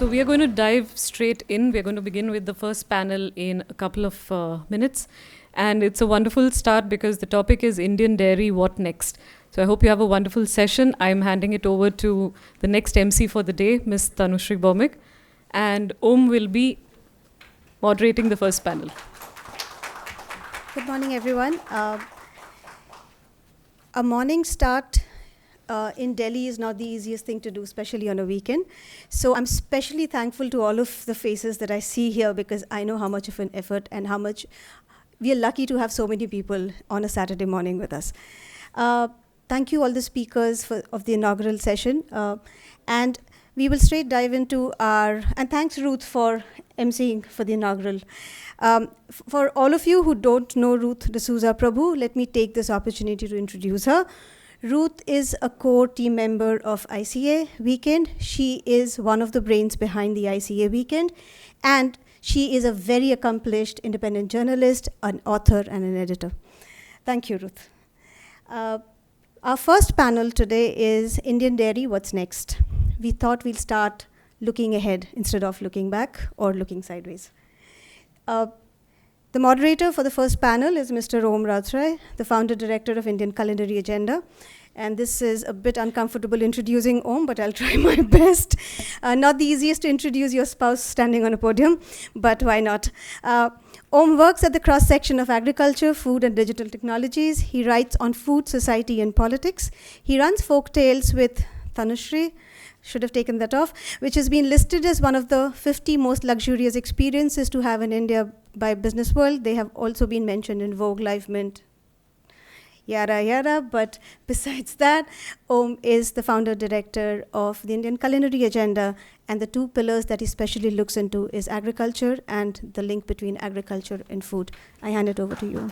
So we are going to dive straight in. We're going to begin with the first panel in a couple of minutes. And it's a wonderful start because the topic is Indian dairy, what next? So I hope you have a wonderful session. I'm handing it over to the next MC for the day, Ms. Tanushree Bhaumik. And Om will be moderating the first panel. Good morning, everyone. A morning start in Delhi is not the easiest thing to do, especially on a weekend. So I'm especially thankful to all of the faces that I see here because I know how much of an effort and how much we are lucky to have so many people on a Saturday morning with us. Thank you all the speakers of the inaugural session. And we will straight dive into and thanks Ruth for emceeing for the inaugural. For all of you who don't know Ruth D'Souza Prabhu, let me take this opportunity to introduce her. Ruth is a core team member of ICA Weekend. She is one of the brains behind the ICA Weekend, and she is a very accomplished independent journalist, an author, and an editor. Thank you, Ruth. Our first panel today is Indian Dairy, What's Next? We thought we'll start looking ahead instead of looking back or looking sideways. The moderator for the first panel is Mr. Om Routray, the founder director of Indian Culinary Agenda. And this is a bit uncomfortable introducing Om, but I'll try my best. Not the easiest to introduce your spouse standing on a podium, but why not? Om works at the cross-section of agriculture, food, and digital technologies. He writes on food, society, and politics. He runs Folk Tales with Tanushree, should have taken that off, which has been listed as one of the 50 most luxurious experiences to have in India by Business World. They have also been mentioned in Vogue, Life Mint, yada yada. But besides that, Om is the founder director of the Indian Culinary Agenda, and the two pillars that he specially looks into is agriculture and the link between agriculture and food. I hand it over to you.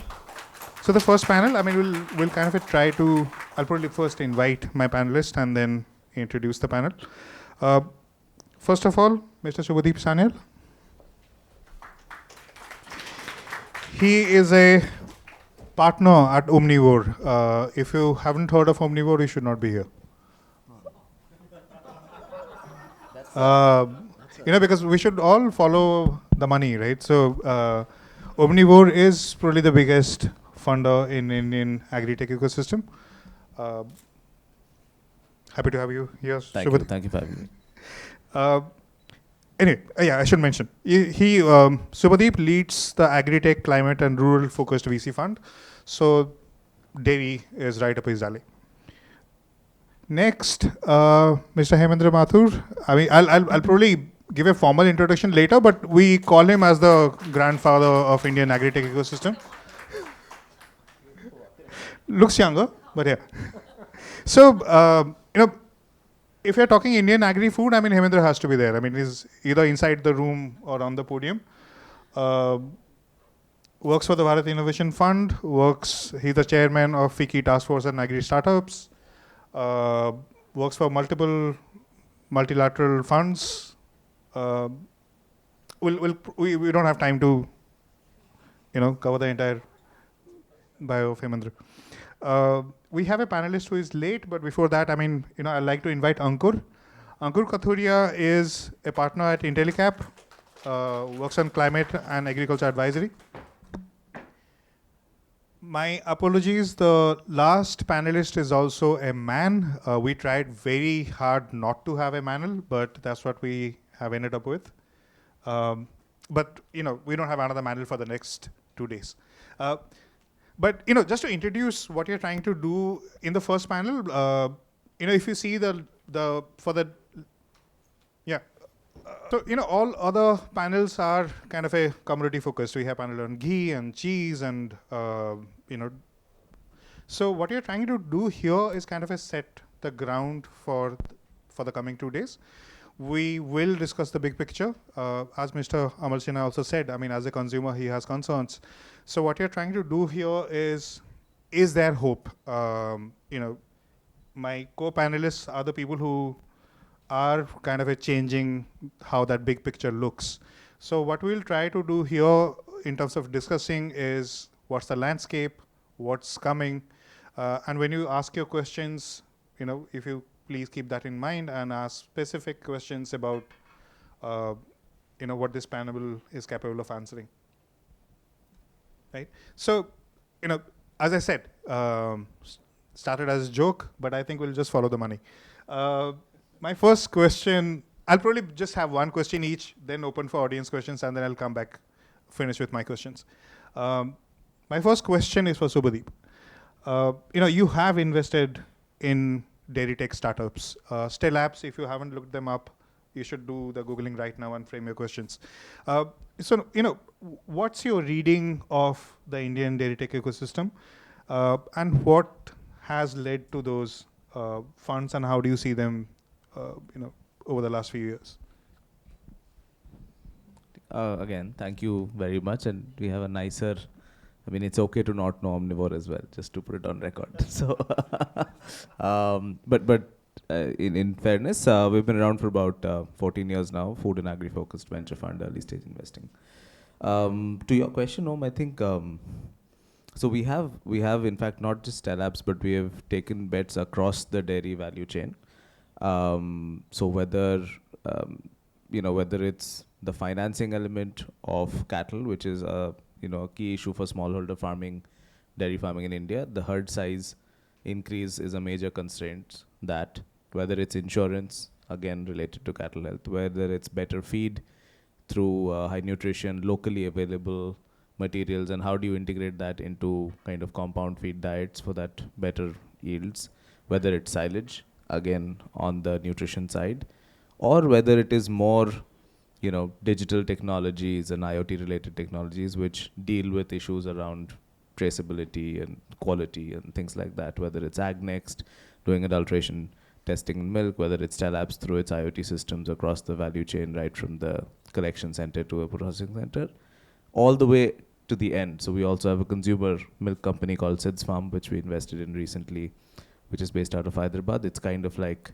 So the first panel, we'll kind of try to, I'll probably first invite my panelists and then introduce the panel. First of all, Mr. Subhadeep Sanyal. He is a partner at Omnivore. If you haven't heard of Omnivore, you should not be here. Because we should all follow the money, right? So Omnivore is probably the biggest funder in Indian agri-tech ecosystem. Happy to have you here. Thank you for having me. Anyway, I should mention. Subhadeep leads the Agri-Tech, Climate and Rural Focused VC Fund. So dairy is right up his alley. Next, Mr. Hemendra Mathur. I'll probably give a formal introduction later, but we call him as the grandfather of Indian Agri-Tech ecosystem. Looks younger, but yeah. So, if you're talking Indian agri-food, Hemendra has to be there. He's either inside the room or on the podium. Works for the Bharat Innovation Fund. He's the chairman of FICCI Task Force on Agri Startups. Works for multiple multilateral funds. We don't have time to, cover the entire bio of Hemendra. We have a panelist who is late, but before that, I'd like to invite Ankur. Ankur Kathuria is a partner at Intellecap, works on climate and agriculture advisory. My apologies, the last panelist is also a man. We tried very hard not to have a panel, but that's what we have ended up with. But, we don't have another panel for the next 2 days. But, just to introduce what you're trying to do in the first panel, if you see so, all other panels are kind of a commodity focused. We have panel on ghee and cheese and, So what you're trying to do here is kind of set the ground for the coming 2 days. We will discuss the big picture. As Mr. Amal Sinha also said, as a consumer, he has concerns. So what you're trying to do here is there hope? My co-panelists are the people who are kind of changing how that big picture looks. So what we'll try to do here in terms of discussing is what's the landscape, what's coming, and when you ask your questions, if you please keep that in mind and ask specific questions about what this panel is capable of answering. Right? So, as I said, started as a joke, but I think we'll just follow the money. My first question, I'll probably just have one question each, then open for audience questions, and then I'll come back, finish with my questions. My first question is for Subhadeep. You have invested in dairy tech startups. Stellabs, if you haven't looked them up, you should do the Googling right now and frame your questions. What's your reading of the Indian dairy tech ecosystem? And what has led to those funds, and how do you see them, over the last few years? Again, thank you very much. And we have a nicer, it's okay to not know Omnivore as well, just to put it on record. So, in fairness, we've been around for about 14 years now, food and agri-focused venture fund, early stage investing. To your question, Om, I think, so we have in fact not just Stellabs, but we have taken bets across the dairy value chain. So whether it's the financing element of cattle, which is a key issue for smallholder farming, dairy farming in India, the herd size increase is a major constraint. That whether it's insurance, again related to cattle health, whether it's better feed through high nutrition, locally available materials, and how do you integrate that into kind of compound feed diets for that better yields, whether it's silage, again on the nutrition side, or whether it is more digital technologies and IoT related technologies which deal with issues around traceability and quality and things like that, whether it's AgNext doing adulteration testing in milk, whether it's Stellabs through its IoT systems across the value chain, right from the collection center to a processing center, all the way to the end. So we also have a consumer milk company called Sid's Farm, which we invested in recently, which is based out of Hyderabad. It's kind of like,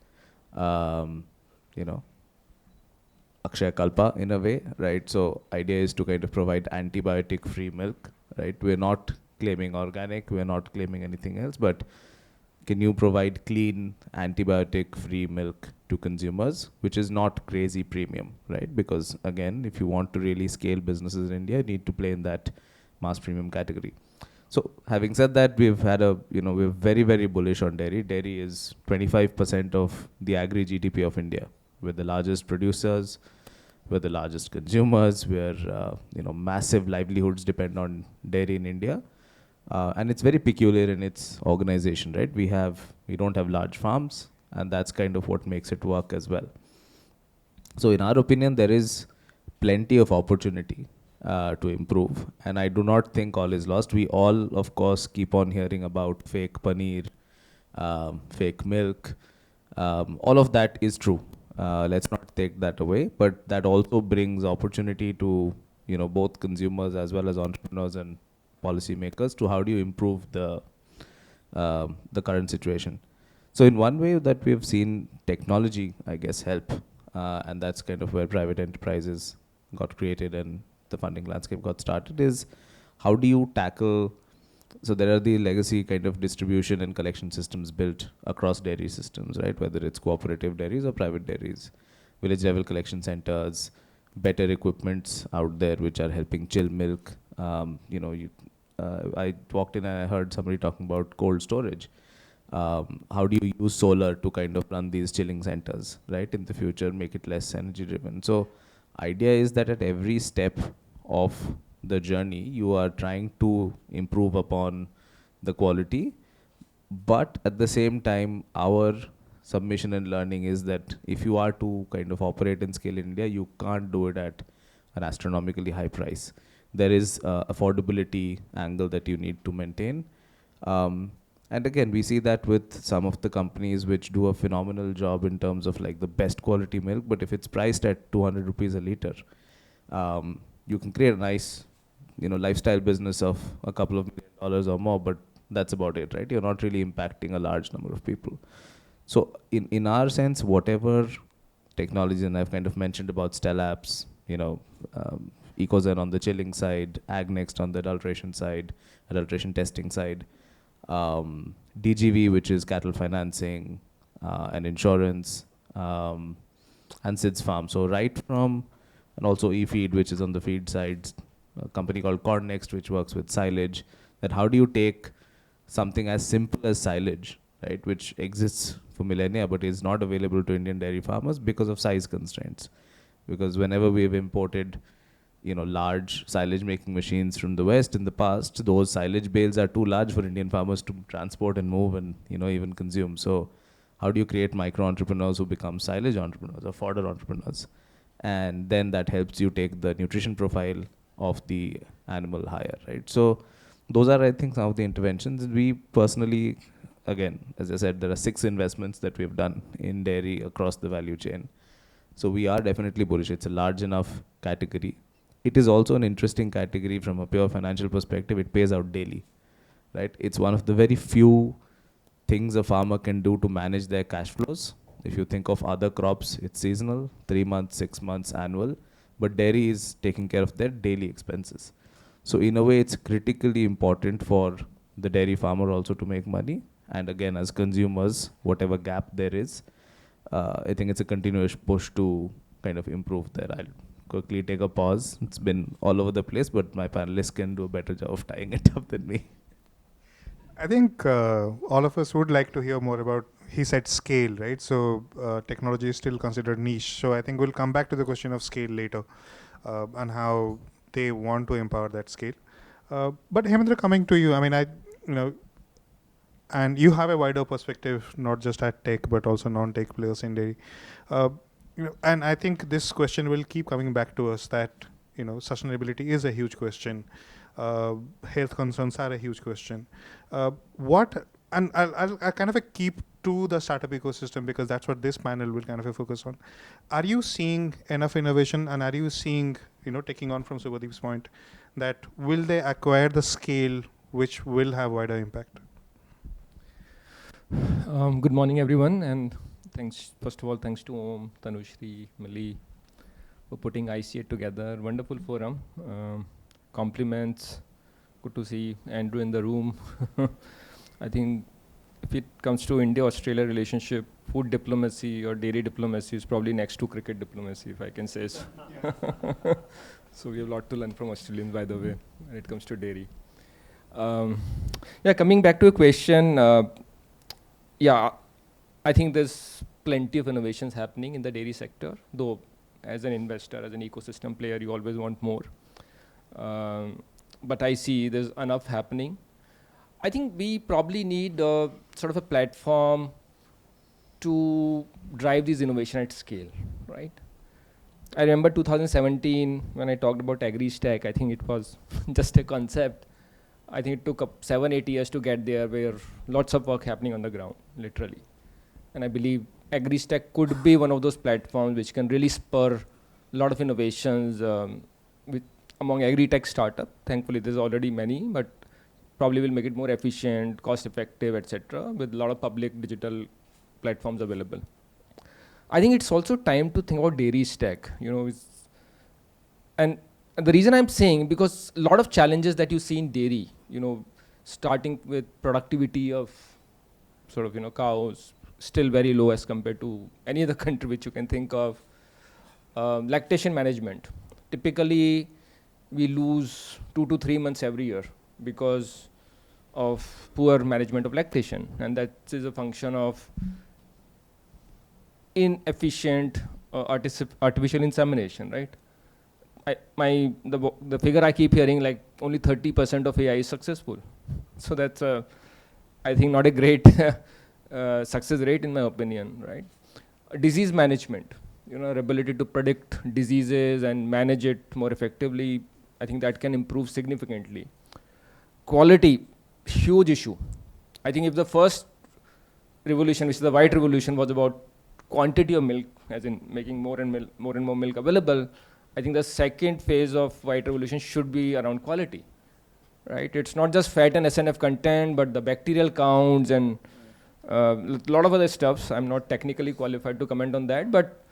Akshay Kalpa in a way, right? So idea is to kind of provide antibiotic-free milk, right? We're not claiming organic, we're not claiming anything else, but can you provide clean antibiotic-free milk to consumers, which is not crazy premium, right? Because again, if you want to really scale businesses in India, you need to play in that mass premium category. So having said that, we've had we're very, very bullish on dairy. Dairy is 25% of the agri GDP of India. We're the largest producers, we're the largest consumers, we're, massive livelihoods depend on dairy in India. And it's very peculiar in its organization, right? We don't have large farms, and that's kind of what makes it work as well. So in our opinion, there is plenty of opportunity to improve, and I do not think all is lost. We all, of course, keep on hearing about fake paneer, fake milk. All of that is true. Let's not take that away, but that also brings opportunity to both consumers as well as entrepreneurs and policymakers to how do you improve the current situation. So in one way that we've seen technology, I guess, help, and that's kind of where private enterprises got created and the funding landscape got started, is how do you tackle, so there are the legacy kind of distribution and collection systems built across dairy systems, right? Whether it's cooperative dairies or private dairies, village level collection centers, better equipments out there which are helping chill milk. I walked in and I heard somebody talking about cold storage. How do you use solar to kind of run these chilling centers, right? In the future, make it less energy driven. So idea is that at every step of the journey, you are trying to improve upon the quality, but at the same time, our submission and learning is that if you are to kind of operate and scale in India, you can't do it at an astronomically high price. There is affordability angle that you need to maintain. And again, we see that with some of the companies which do a phenomenal job in terms of like the best quality milk, but if it's priced at 200 rupees a liter, you can create a nice, lifestyle business of a couple of $1 million or more, but that's about it, right? You're not really impacting a large number of people. So in our sense, whatever technology, and I've kind of mentioned about Stellabs, Ecozen on the chilling side, AgNext on the adulteration side, adulteration testing side, DGV, which is cattle financing and insurance, and Sid's farm. So right from, and also eFeed, which is on the feed side, a company called Cornnext, which works with silage, that how do you take something as simple as silage, right, which exists for millennia but is not available to Indian dairy farmers because of size constraints. Because whenever we've imported, large silage making machines from the West in the past, those silage bales are too large for Indian farmers to transport and move and, even consume. So how do you create micro entrepreneurs who become silage entrepreneurs or fodder entrepreneurs? And then that helps you take the nutrition profile of the animal higher, right? So those are, I think, some of the interventions. We personally, again, as I said, there are 6 investments that we've done in dairy across the value chain. So we are definitely bullish. It's a large enough category. It is also an interesting category from a pure financial perspective. It pays out daily, right? It's one of the very few things a farmer can do to manage their cash flows. If you think of other crops, it's seasonal, 3 months, 6 months, annual, but dairy is taking care of their daily expenses. So in a way, it's critically important for the dairy farmer also to make money. And again, as consumers, whatever gap there is, I think it's a continuous push to kind of improve there. I'll quickly take a pause. It's been all over the place, but my panelists can do a better job of tying it up than me. I think all of us would like to hear more about, he said scale, right? So technology is still considered niche. So I think we'll come back to the question of scale later and how they want to empower that scale. But Hemendra, coming to you, I mean, and you have a wider perspective, not just at tech, but also non-tech players in dairy. And I think this question will keep coming back to us that, sustainability is a huge question. Health concerns are a huge question. And I'll kind of keep to the startup ecosystem because that's what this panel will kind of focus on. Are you seeing enough innovation, and are you seeing, taking on from Subhadeep's point, that will they acquire the scale which will have wider impact? Good morning, everyone, and thanks. First of all, thanks to Om, Tanushri, Mali for putting ICA together. Wonderful forum. Compliments. Good to see Andrew in the room. I think if it comes to India-Australia relationship, food diplomacy or dairy diplomacy is probably next to cricket diplomacy, if I can say so. So we have a lot to learn from Australians, by the way, when it comes to dairy. Coming back to a question, I think there's plenty of innovations happening in the dairy sector, though as an investor, as an ecosystem player, you always want more. But I see there's enough happening. I think we probably need sort of a platform to drive this innovation at scale, right? I remember 2017 when I talked about AgriStack. I think it was just a concept. I think it took up 7-8 years to get there, where lots of work happening on the ground, literally. And I believe AgriStack could be one of those platforms which can really spur a lot of innovations among agri-tech startup. Thankfully, there's already many, but probably will make it more efficient, cost-effective, etc., with a lot of public digital platforms available. I think it's also time to think about dairy stack. And the reason I'm saying, because a lot of challenges that you see in dairy, starting with productivity of sort of, cows, still very low as compared to any other country which you can think of. Lactation management. Typically, we lose 2 to 3 months every year because of poor management of lactation. And that is a function of inefficient artificial insemination, right? The figure I keep hearing, like only 30% of AI is successful. So that's, I think, not a great success rate in my opinion, right? Disease management, our ability to predict diseases and manage it more effectively, I think that can improve significantly. Quality, huge issue. I think if the first revolution, which is the white revolution, was about quantity of milk, as in making more and more milk available, I think the second phase of white revolution should be around quality, right? It's not just fat and SNF content, but the bacterial counts and a lot of other stuff. I'm not technically qualified to comment on that, but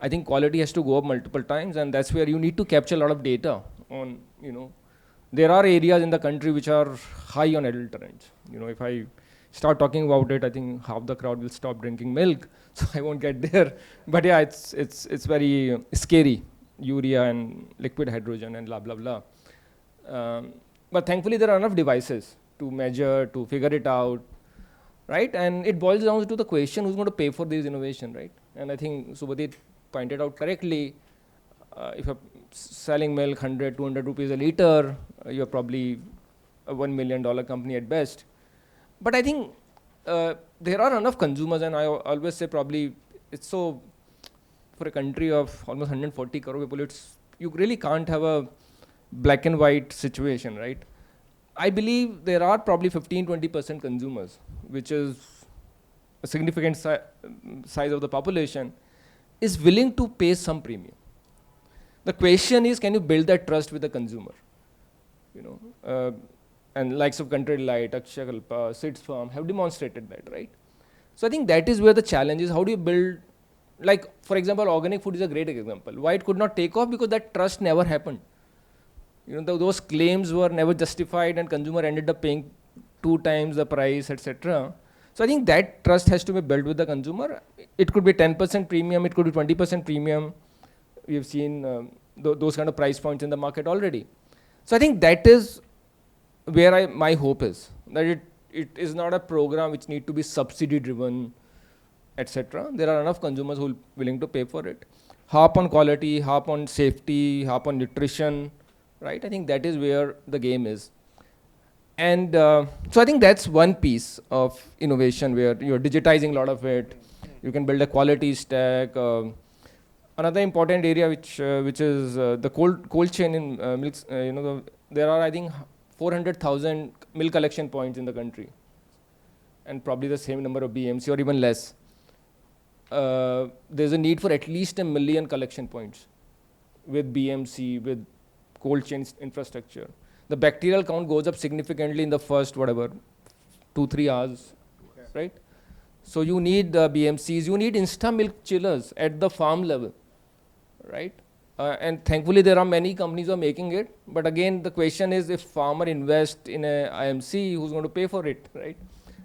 I think quality has to go up multiple times, and that's where you need to capture a lot of data on, there are areas in the country which are high on adulterants. start talking about it, I think half the crowd will stop drinking milk. So I won't get there. But yeah, it's very scary. Urea and liquid hydrogen and blah, blah, blah. But thankfully there are enough devices to measure, to figure it out, right? And it boils down to the question, who's going to pay for this innovation, right? And I think Subhadeep pointed out correctly, if you're selling milk 100, 200 rupees a liter, you're probably a $1 million company at best. But I think there are enough consumers, and I always say probably it's so, for a country of almost 140 crore people, you really can't have a black and white situation, right? I believe there are probably 15-20% consumers, which is a significant size of the population, is willing to pay some premium. The question is, can you build that trust with the consumer? You know, and likes of Country Delight, Akshay Kalpa, Sid's Farm have demonstrated that, right? So I think that is where the challenge is. How do you build, like for example, organic food is a great example. Why it could not take off? Because that trust never happened. You know, those claims were never justified, and consumer ended up paying 2 times the price, etc. So I think that trust has to be built with the consumer. It could be 10% premium, it could be 20% premium. We have seen those kind of price points in the market already. So I think that is where my hope is, that it is not a program which need to be subsidy driven, etc. There are enough consumers who are willing to pay for it. Harp on quality, harp on safety, harp on nutrition, right? I think that is where the game is. And so I think that's one piece of innovation where you're digitizing a lot of it. You can build a quality stack. Another important area which is the cold chain in milks. There are, I think, 400,000 milk collection points in the country, and probably the same number of BMC or even less. There's a need for at least 1 million collection points with BMC, with cold chain infrastructure. The bacterial count goes up significantly in the first, 2-3 hours, right? So you need BMCs, you need Insta milk chillers at the farm level, right? And thankfully there are many companies who are making it. But again, the question is, if farmer invest in a IMC, who's going to pay for it, right?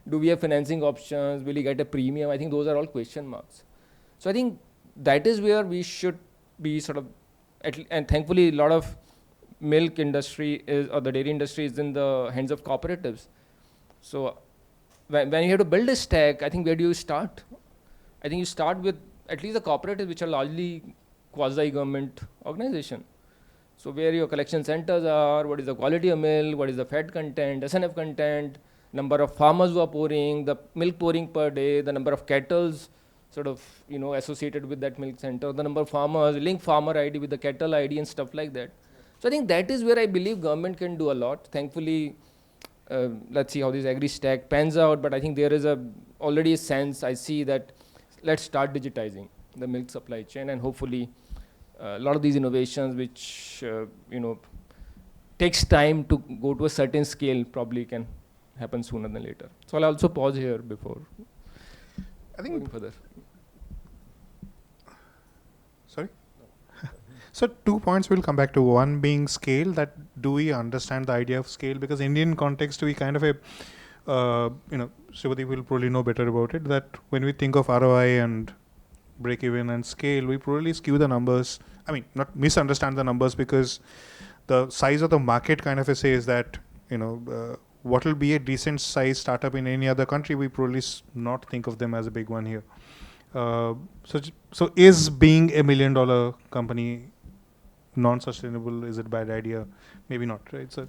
Do we have financing options? Will he get a premium? I think those are all question marks. So I think that is where we should be sort of, and thankfully a lot of milk industry or the dairy industry is in the hands of cooperatives. So when you have to build a stack, I think where do you start? I think you start with at least the cooperatives, which are largely quasi-government organization. So where your collection centers are, what is the quality of milk, what is the fat content, SNF content, number of farmers who are pouring, the milk pouring per day, the number of kettles sort of, associated with that milk center, the number of farmers, link farmer ID with the kettle ID and stuff like that. So I think that is where I believe government can do a lot. Thankfully, let's see how this agri stack pans out, but I think there is already a sense I see that let's start digitizing the milk supply chain, and hopefully a lot of these innovations which takes time to go to a certain scale probably can happen sooner than later. So I'll also pause here before going further. Sorry? So 2 points we'll come back to. One being scale, that do we understand the idea of scale? Because Indian context, we kind of Subhadeep will probably know better about it, that when we think of ROI and break even and scale, we probably skew the numbers. I mean, not misunderstand the numbers, because the size of the market kind of says that, what will be a decent size startup in any other country, we probably not think of them as a big one here. So is being $1 million company non-sustainable? Is it a bad idea? Maybe not, right? So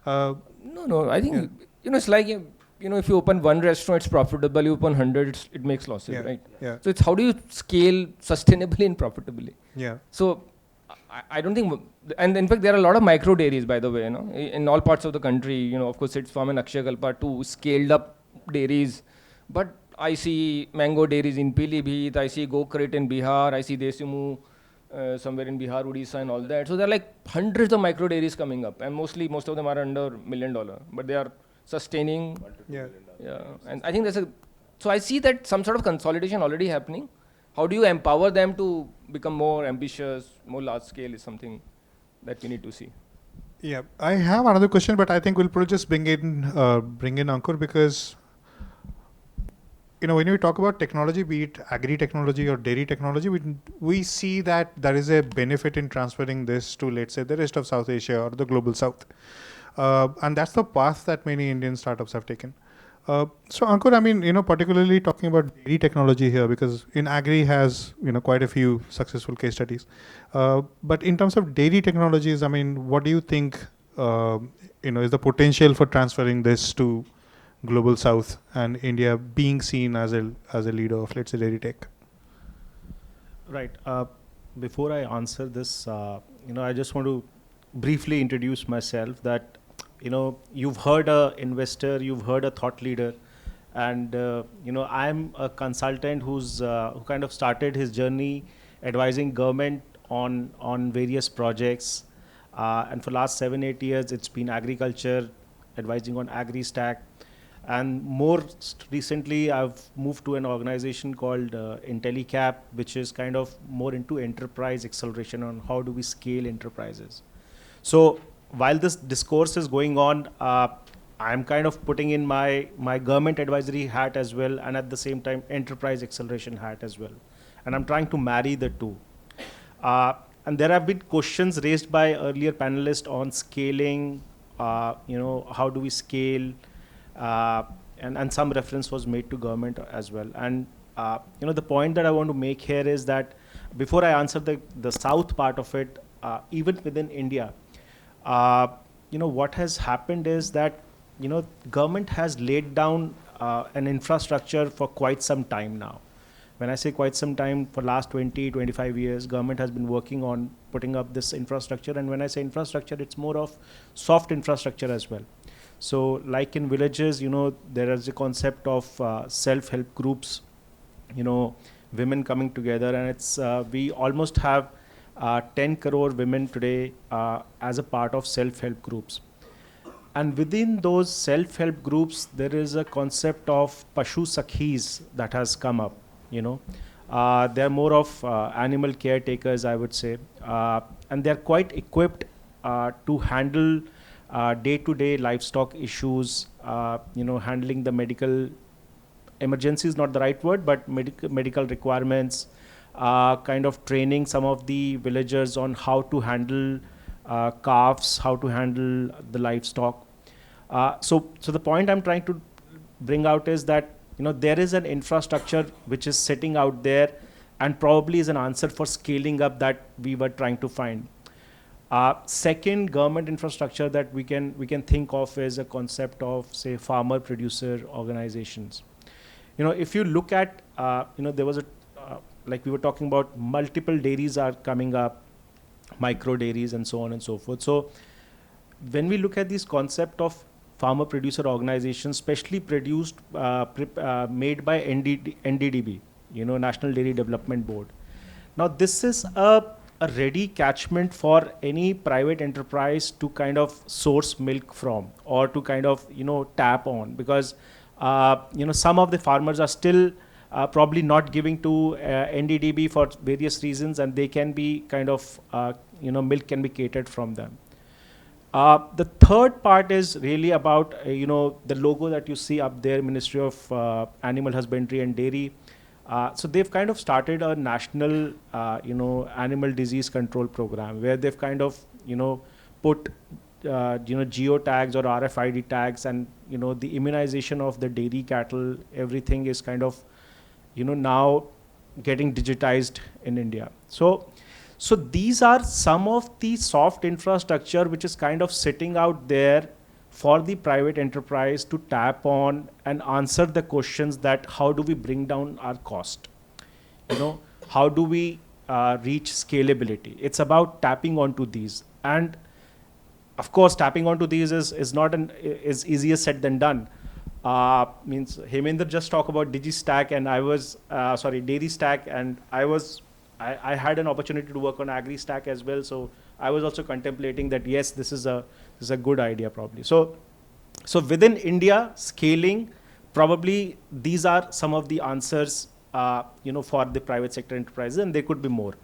no, I think it's like if you open one restaurant, it's profitable. You open 100, it makes losses, right? Yeah. So it's how do you scale sustainably and profitably? Yeah. So I don't think, and in fact there are a lot of micro dairies, by the way, in all parts of the country. Of course, Sid's Farm and Akshay Kalpa too, scaled up dairies. But I see mango dairies in Pilibhit, I see Gokrit in Bihar, I see Desimu somewhere in Bihar, Odisha and all that. So there are like hundreds of micro dairies coming up, and most of them are under $1 million, but they are sustaining. Yeah. And I think so I see that some sort of consolidation already happening. How do you empower them to become more ambitious, more large scale is something that we need to see. Yeah, I have another question, but I think we'll probably just bring in Ankur, because when we talk about technology, be it agri-technology or dairy technology, we see that there is a benefit in transferring this to, let's say, the rest of South Asia or the global South. And that's the path that many Indian startups have taken. So Ankur, I mean, particularly talking about dairy technology here, because in agri has, quite a few successful case studies. But in terms of dairy technologies, I mean, what do you think, is the potential for transferring this to global South and India being seen as a leader of, let's say, dairy tech? Right. Before I answer this, I just want to briefly introduce myself. That you've heard a investor, you've heard a thought leader, and I'm a consultant who kind of started his journey advising government on various projects, and for last 7-8 years it's been agriculture, advising on agri stack. And more recently, I've moved to an organization called Intellecap, which is kind of more into enterprise acceleration on how do we scale enterprises. So while this discourse is going on, I'm kind of putting in my government advisory hat as well, and at the same time enterprise acceleration hat as well. And I'm trying to marry the two. And there have been questions raised by earlier panelists on scaling, how do we scale? And some reference was made to government as well. And the point that I want to make here is that before I answer the south part of it, even within India, what has happened is that government has laid down an infrastructure for quite some time now. When I say quite some time, for last 20-25 years, government has been working on putting up this infrastructure. And when I say infrastructure, it's more of soft infrastructure as well. So like in villages, there is a concept of self-help groups, women coming together, and it's we almost have 10 crore women today as a part of self-help groups. And within those self-help groups, there is a concept of Pashu Sakhis that has come up, They're more of animal caretakers, I would say. And they're quite equipped to handle day-to-day livestock issues, handling the medical emergency is not the right word, but medical requirements, kind of training some of the villagers on how to handle calves, how to handle the livestock. So the point I'm trying to bring out is that there is an infrastructure which is sitting out there and probably is an answer for scaling up that we were trying to find. Second government infrastructure that we can think of is a concept of, say, farmer producer organizations. If you look at, there was like we were talking about, multiple dairies are coming up, micro dairies and so on and so forth. So when we look at this concept of farmer producer organizations, specially produced, made by NDDB, National Dairy Development Board. Now this is a ready catchment for any private enterprise to kind of source milk from, or to kind of tap on, because some of the farmers are still probably not giving to NDDB for various reasons, and they can be kind of milk can be catered from them. The third part is really about the logo that you see up there, Ministry of Animal Husbandry and Dairy. So they've kind of started a national animal disease control program, where they've kind of put geo tags or RFID tags, and the immunization of the dairy cattle, everything is kind of now getting digitized in India. So these are some of the soft infrastructure which is kind of sitting out there for the private enterprise to tap on and answer the questions that how do we bring down our cost? How do we reach scalability? It's about tapping onto these. And of course, tapping onto these is not is easier said than done. Means Hemendra just talked about DigiStack, and I was Dairy Stack, and I had an opportunity to work on Agri Stack as well. So I was also contemplating that, yes, this is a good idea probably. So within India, scaling, probably these are some of the answers, for the private sector enterprises, and there could be more.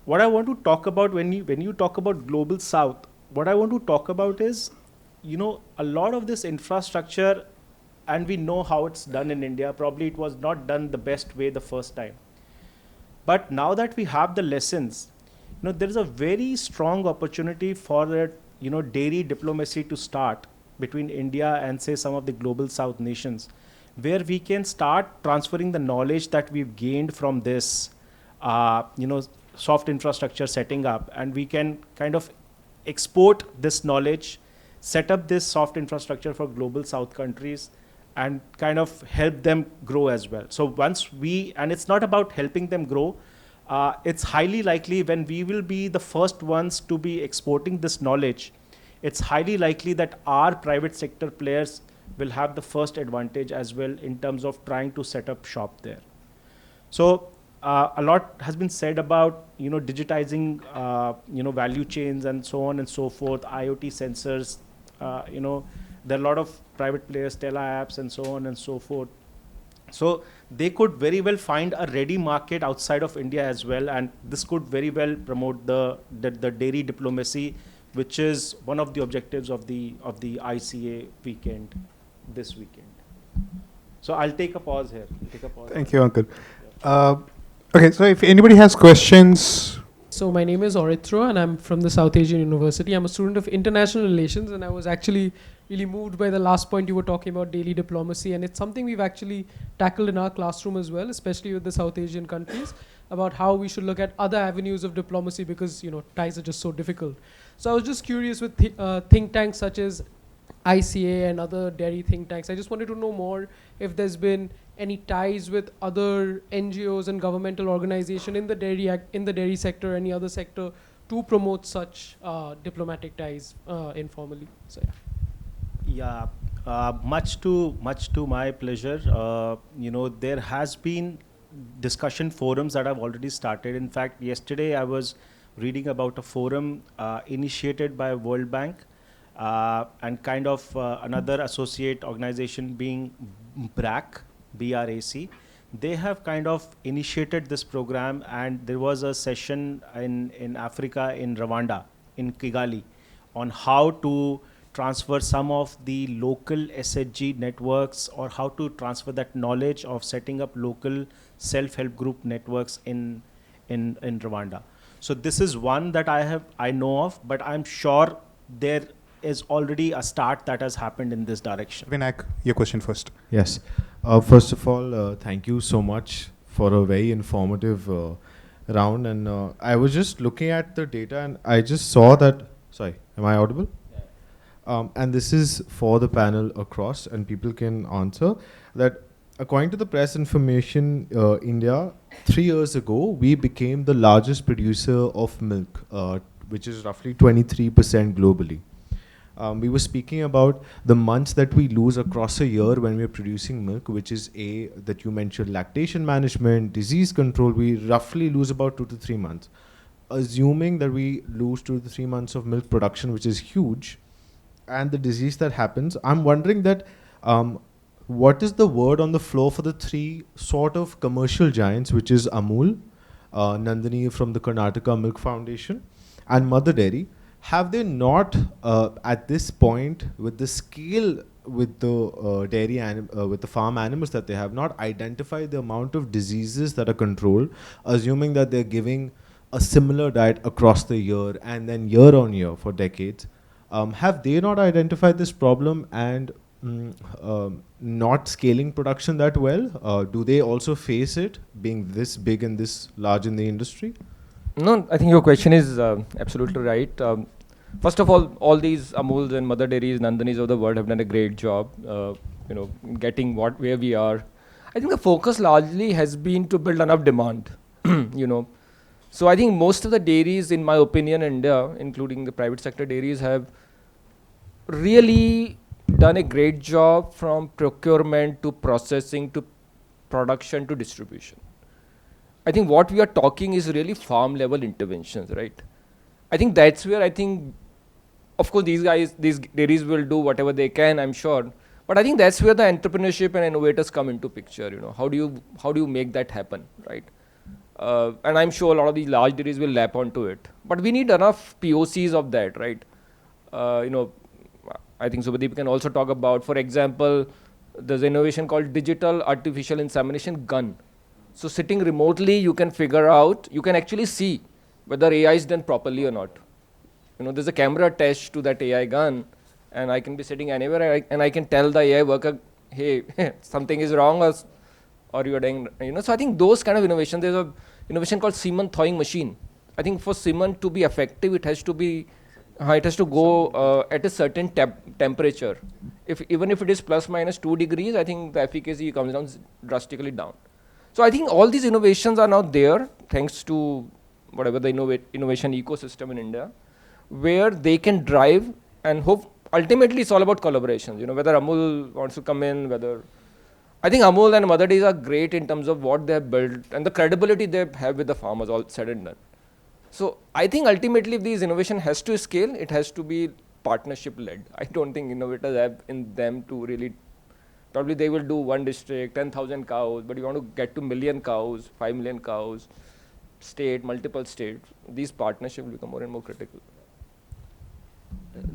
What I want to talk about when you talk about Global South, what I want to talk about is, a lot of this infrastructure and we know how it's done in India. Probably it was not done the best way the first time. But now that we have the lessons, there is a very strong opportunity for dairy diplomacy to start between India and say some of the global South nations, where we can start transferring the knowledge that we've gained from this, soft infrastructure setting up, and we can kind of export this knowledge, set up this soft infrastructure for global South countries, and kind of help them grow as well. So and it's not about helping them grow, it's highly likely when we will be the first ones to be exporting this knowledge, it's highly likely that our private sector players will have the first advantage as well in terms of trying to set up shop there. So a lot has been said about digitizing value chains and so on and so forth, IoT sensors, there are a lot of private players, tele apps and so on and so forth. So they could very well find a ready market outside of India as well, and this could very well promote the dairy diplomacy, which is one of the objectives of the ICA weekend this weekend. So I'll take a pause here. Thank you, Ankur. Okay, so if anybody has questions. So my name is Orithro and I'm from the South Asian University. I'm a student of international relations, and I was actually really moved by the last point you were talking about, daily diplomacy, and it's something we've actually tackled in our classroom as well, especially with the South Asian countries, about how we should look at other avenues of diplomacy because ties are just so difficult. So I was just curious with think tanks such as ICA and other dairy think tanks. I just wanted to know more if there's been any ties with other NGOs and governmental organization in the dairy sector, any other sector, to promote such diplomatic ties informally. So yeah, much to my pleasure. There has been discussion forums that have already started. In fact, yesterday I was reading about a forum initiated by World Bank and kind of another associate organization being BRAC. BRAC. They have kind of initiated this program, and there was a session in Africa, in Rwanda, in Kigali, on how to transfer some of the local SHG networks, or how to transfer that knowledge of setting up local self-help group networks in Rwanda. So this is one that I know of, but I'm sure there is already a start that has happened in this direction. Vinayak, your question first. Yes. First of all, thank you so much for a very informative round. And I was just looking at the data and I just saw that, sorry, am I audible? Yeah. And this is for the panel across, and people can answer that. According to the press information, India, 3 years ago, we became the largest producer of milk, which is roughly 23% globally. We were speaking about the months that we lose across a year when we're producing milk, which is that you mentioned lactation management, disease control. We roughly lose about 2 to 3 months. Assuming that we lose 2 to 3 months of milk production, which is huge, and the disease that happens, I'm wondering that what is the word on the floor for the 3 sort of commercial giants, which is Amul, Nandini from the Karnataka Milk Foundation, and Mother Dairy? Have they not, at this point, with the scale, with the dairy with the farm animals that they have, not identified the amount of diseases that are controlled, assuming that they're giving a similar diet across the year and then year on year for decades? Have they not identified this problem and not scaling production that well? Do they also face it, being this big and this large in the industry? No, I think your question is absolutely right. First of all these Amuls and Mother Dairies, Nandanis of the world have done a great job, getting where we are. I think the focus largely has been to build enough demand, So I think most of the dairies, in my opinion, in India, including the private sector dairies, have really done a great job from procurement to processing to production to distribution. I think what we are talking is really farm level interventions, right? I think that's where of course these dairies will do whatever they can, I'm sure. But I think that's where the entrepreneurship and innovators come into picture, How do you make that happen, right? And I'm sure a lot of these large dairies will lap onto it. But we need enough POCs of that, right? I think Subhadeep can also talk about, for example, There's an innovation called digital artificial insemination gun. So sitting remotely, you can figure out, you can actually see whether AI is done properly or not. There's a camera attached to that AI gun, and I can be sitting anywhere, and I can tell the AI worker, hey, something is wrong, or you're doing, So I think those kind of innovations, there's a innovation called semen thawing machine. I think for semen to be effective, it has to go at a certain temperature. Even if it is plus minus 2 degrees, I think the efficacy comes down drastically down. So I think all these innovations are now there, thanks to whatever the innovation ecosystem in India, where they can drive and hope. Ultimately, it's all about collaborations. Whether Amul wants to come in, I think Amul and Mother Days are great in terms of what they have built and the credibility they have with the farmers, all said and done. So I think ultimately, if this innovation has to scale, it has to be partnership-led. I don't think innovators have in them to really. Probably they will do one district, 10,000 cows, but you want to get to million cows, 5 million cows, multiple states. These partnerships will become more and more critical.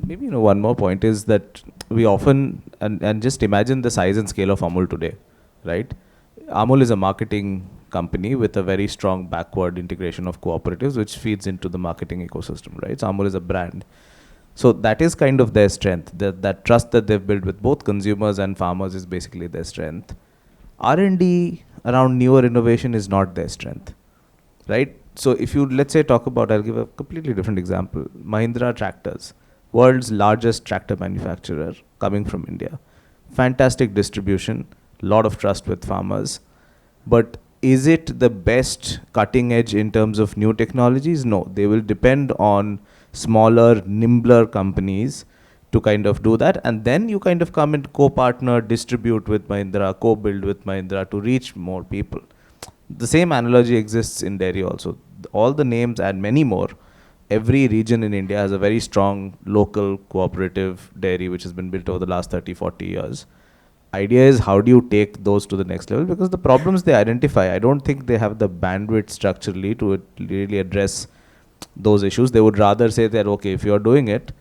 Maybe one more point is that we often and just imagine the size and scale of Amul today, right? Amul is a marketing company with a very strong backward integration of cooperatives, which feeds into the marketing ecosystem, right? So Amul is a brand. So that is kind of their strength. That trust that they've built with both consumers and farmers is basically their strength. R&D around newer innovation is not their strength, right? So if you, let's say, I'll give a completely different example. Mahindra tractors, world's largest tractor manufacturer, coming from India. Fantastic distribution, lot of trust with farmers. But is it the best cutting edge in terms of new technologies? No, they will depend on smaller, nimbler companies to kind of do that. And then you kind of come and co-partner, distribute with Mahindra, co-build with Mahindra to reach more people. The same analogy exists in dairy also. All the names and many more. Every region in India has a very strong local cooperative dairy which has been built over the last 30, 40 years. Idea is how do you take those to the next level, because the problems they identify, I don't think they have the bandwidth structurally to really address those issues. They would rather say that, okay, if you're doing it,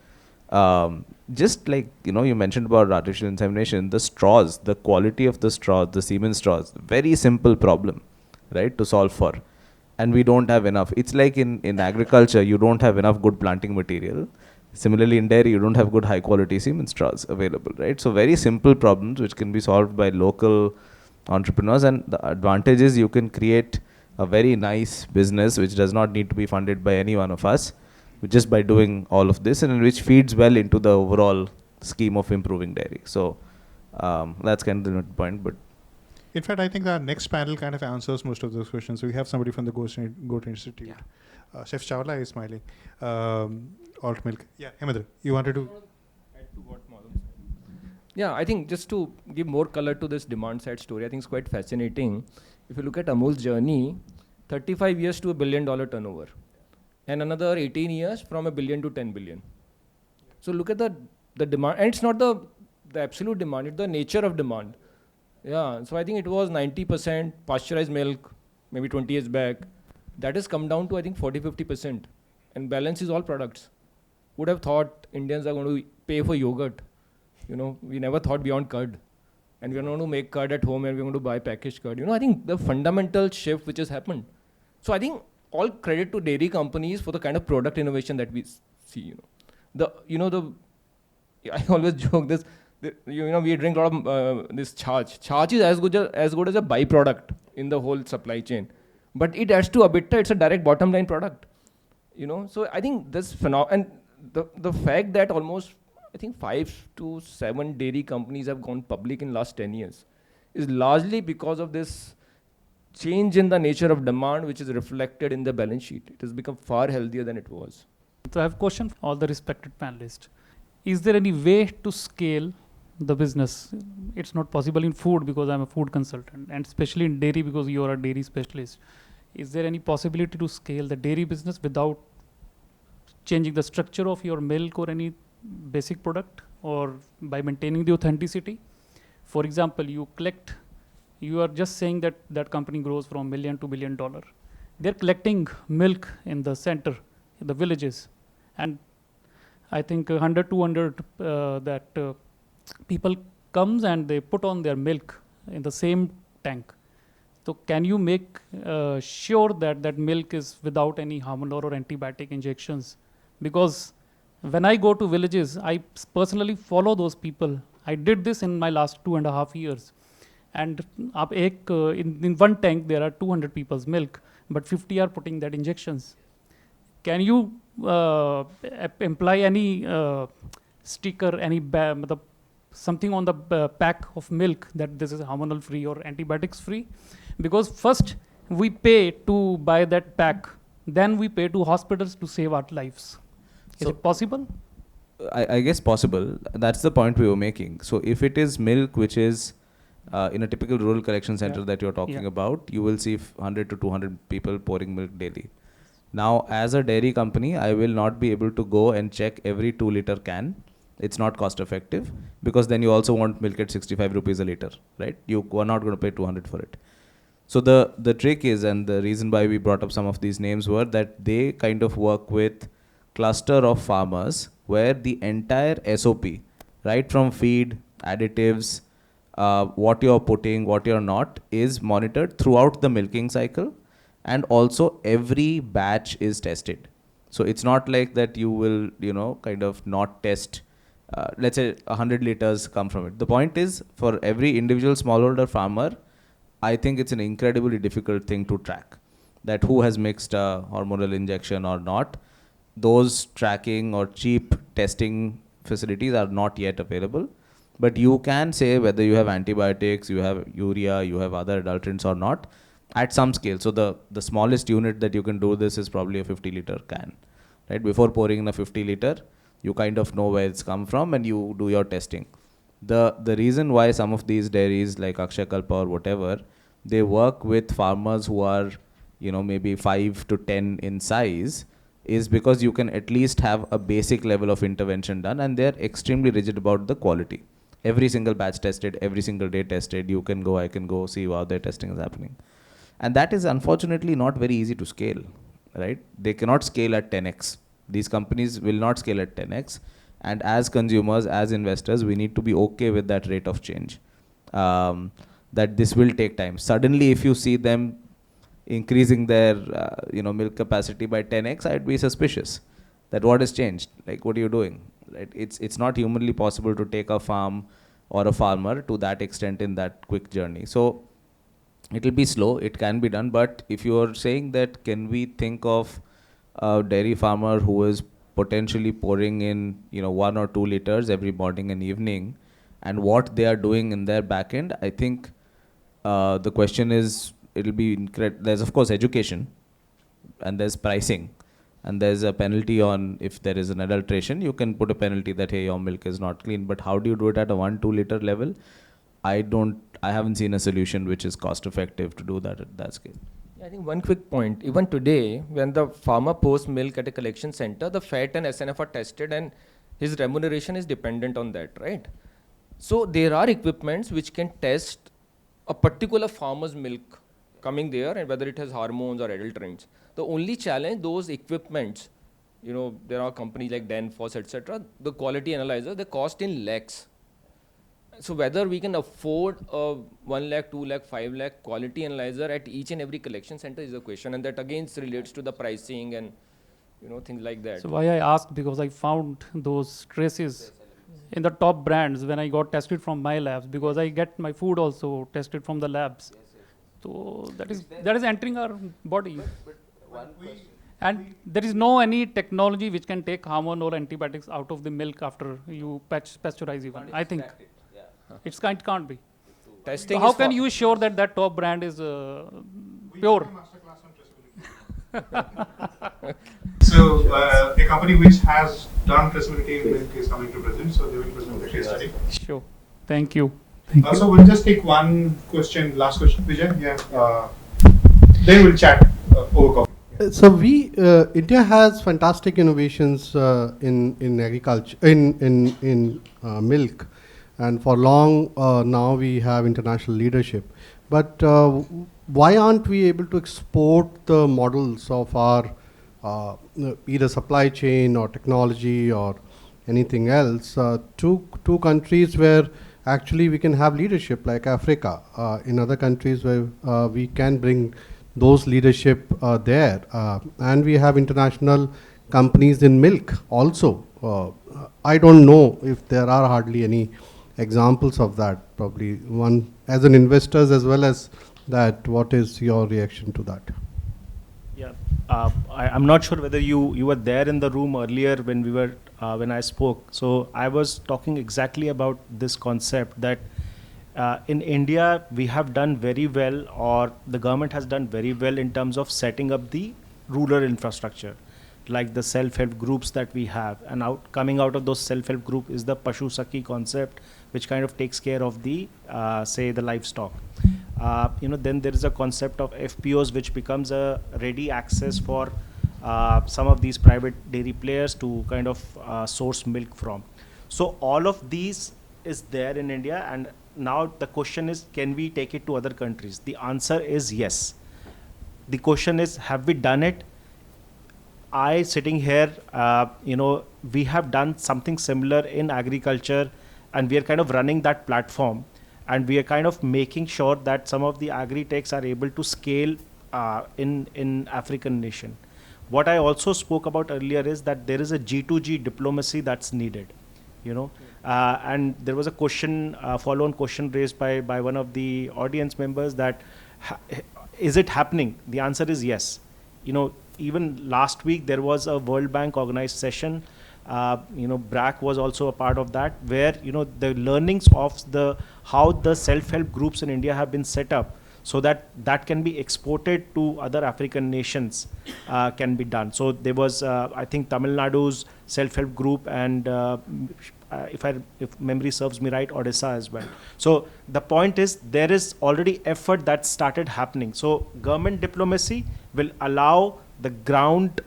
just like, you mentioned about artificial insemination, the straws, the quality of the straws, the semen straws, very simple problem, right, to solve for. And we don't have enough. It's like in agriculture, you don't have enough good planting material. Similarly, in dairy, you don't have good high-quality semen straws available, right? So very simple problems which can be solved by local entrepreneurs. And the advantage is you can create a very nice business which does not need to be funded by any one of us, just by doing all of this, and which feeds well into the overall scheme of improving dairy. So that's kind of the point. But in fact, I think our next panel kind of answers most of those questions. We have somebody from the Goat Institute. Yeah. Chef Chawla is smiling. Alt milk. Yeah, Hemendra, you wanted to add to what Madhu said? Yeah, I think just to give more color to this demand side story, I think it's quite fascinating. If you look at Amul's journey, 35 years to $1 billion turnover, and another 18 years from $1 billion to 10 billion. So look at the demand, and it's not the absolute demand, it's the nature of demand. Yeah, so I think it was 90% pasteurized milk, maybe 20 years back. That has come down to, I think, 40-50%. And balance is all products. Would have thought Indians are going to pay for yogurt. We never thought beyond curd. And we're going to make curd at home and we're going to buy packaged curd. I think the fundamental shift which has happened. So I think all credit to dairy companies for the kind of product innovation that we see. I always joke this. We drink a lot of this charge. Charge is as good as a byproduct in the whole supply chain. But it adds to EBITDA, it's a direct bottom line product. So I think this phenomenon, and the fact that almost, I think 5 to 7 dairy companies have gone public in last 10 years is largely because of this change in the nature of demand, which is reflected in the balance sheet. It has become far healthier than it was. So I have a question for all the respected panelists. Is there any way to scale the business? It's not possible in food because I'm a food consultant, and especially in dairy because you are a dairy specialist. Is there any possibility to scale the dairy business without changing the structure of your milk or any basic product, or by maintaining the authenticity? For example, you are just saying that that company grows from $1 million to $1 billion. They're collecting milk in the center, in the villages, and I think 100, 200 people comes and they put on their milk in the same tank. So can you make sure that that milk is without any hormonal or antibiotic injections? Because when I go to villages, I personally follow those people. I did this in my last 2.5 years. And in one tank, there are 200 people's milk, but 50 are putting that injections. Can you imply any sticker, something on the pack of milk that this is hormonal free or antibiotics free? Because first we pay to buy that pack, then we pay to hospitals to save our lives. Is it possible? I guess possible. That's the point we were making. So if it is milk which is in a typical rural collection center that you're talking about, you will see 100 to 200 people pouring milk daily. Now, as a dairy company, I will not be able to go and check every 2-liter can. It's not cost effective, because then you also want milk at 65 rupees a liter, right? You are not going to pay 200 for it. So the trick is, and the reason why we brought up some of these names were that they kind of work with cluster of farmers where the entire SOP, right from feed, additives, what you're putting, what you're not, is monitored throughout the milking cycle, and also every batch is tested. So it's not like that you will, kind of not test, let's say 100 liters come from it. The point is, for every individual smallholder farmer, I think it's an incredibly difficult thing to track, that who has mixed a hormonal injection or not. Those tracking or cheap testing facilities are not yet available. But you can say whether you have antibiotics, you have urea, you have other adulterants or not, at some scale. So the smallest unit that you can do this is probably a 50-liter can. Right? Before pouring in a 50-liter, you kind of know where it's come from and you do your testing. The reason why some of these dairies like Akshakalpa or whatever, they work with farmers who are, maybe 5 to 10 in size, is because you can at least have a basic level of intervention done, and they're extremely rigid about the quality. Every single batch tested, every single day tested. You can go, I can go, see how their testing is happening. And that is unfortunately not very easy to scale, right? They cannot scale at 10x. These companies will not scale at 10x. And as consumers, as investors, we need to be okay with that rate of change. That this will take time. Suddenly, if you see them increasing their milk capacity by 10x, I'd be suspicious that what has changed? Like, what are you doing? Right? It's not humanly possible to take a farm or a farmer to that extent in that quick journey. So it will be slow, it can be done, but if you are saying that, can we think of a dairy farmer who is potentially pouring in 1 or 2 liters every morning and evening, and what they are doing in their back end? I think the question is, it'll be there's of course education, and there's pricing, and there's a penalty on if there is an adulteration. You can put a penalty that, hey, your milk is not clean, but how do you do it at a 1-2 liter level? I haven't seen a solution which is cost effective to do that at that scale. I think one quick point, even today, when the farmer pours milk at a collection center, the fat and SNF are tested and his remuneration is dependent on that, right? So there are equipments which can test a particular farmer's milk coming there and whether it has hormones or adulterants. The only challenge, those equipments, there are companies like Danfoss, etc., the quality analyzer, they cost in lakhs. So whether we can afford a 1 lakh, 2 lakh, 5 lakh quality analyzer at each and every collection center is a question, and that again relates to the pricing and things like that. So why I asked, because I found those traces in the top brands when I got tested from my labs, because I get my food also tested from the labs. So that is entering our body. And there is no any technology which can take hormone or antibiotics out of the milk after you pasteurize even. I think it can't be. Testing. So how can you ensure that that top brand is pure? So a company which has done traceability in milk is coming to present, so they will present the case study. Sure. Thank you. So we'll just take one question, last question, Vijay. Yeah. Then we'll chat over coffee. So India has fantastic innovations in agriculture, in milk, and for long now we have international leadership. But why aren't we able to export the models of our either supply chain or technology or anything else to countries where actually we can have leadership like Africa, in other countries where we can bring those leadership there. And we have international companies in milk also. I don't know if there are hardly any examples of that. Probably one as an investors as well as that. What is your reaction to that? Yeah, I'm not sure whether you were there in the room earlier when we were when I spoke. So I was talking exactly about this concept that in India we have done very well, or the government has done very well in terms of setting up the rural infrastructure, like the self-help groups that we have, and coming out of those self-help group is the Pashu Sakhi concept, which kind of takes care of the say the livestock. Then there is a concept of FPOs, which becomes a ready access for some of these private dairy players to kind of source milk from. So all of these is there in India, and now the question is, can we take it to other countries? The answer is yes. The question is, have we done it? I sitting here, we have done something similar in agriculture, and we are kind of running that platform, and we are kind of making sure that some of the agri-techs are able to scale in African nation. What I also spoke about earlier is that there is a G2G diplomacy that's needed, and there was a question, follow-on question raised by one of the audience members that is it happening? The answer is yes. Even last week there was a World Bank organized session. BRAC was also a part of that, where the learnings of how the self-help groups in India have been set up, so that can be exported to other African nations, can be done. So there was, I think, Tamil Nadu's self-help group, and if memory serves me right, Odisha as well. So the point is, there is already effort that started happening. So government diplomacy will allow the ground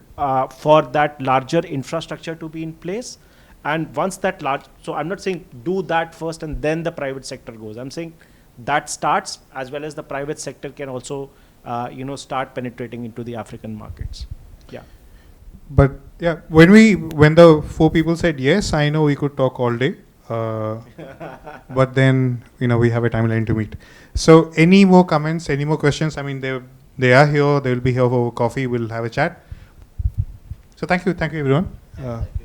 for that larger infrastructure to be in place. And once that so I'm not saying do that first and then the private sector goes. I'm saying that starts, as well as the private sector can also, start penetrating into the African markets. Yeah. But yeah, when the four people said yes, I know we could talk all day. But then, we have a timeline to meet. So any more comments, any more questions? I mean, they are here, they will be here for coffee, we'll have a chat. So thank you everyone. Thank you.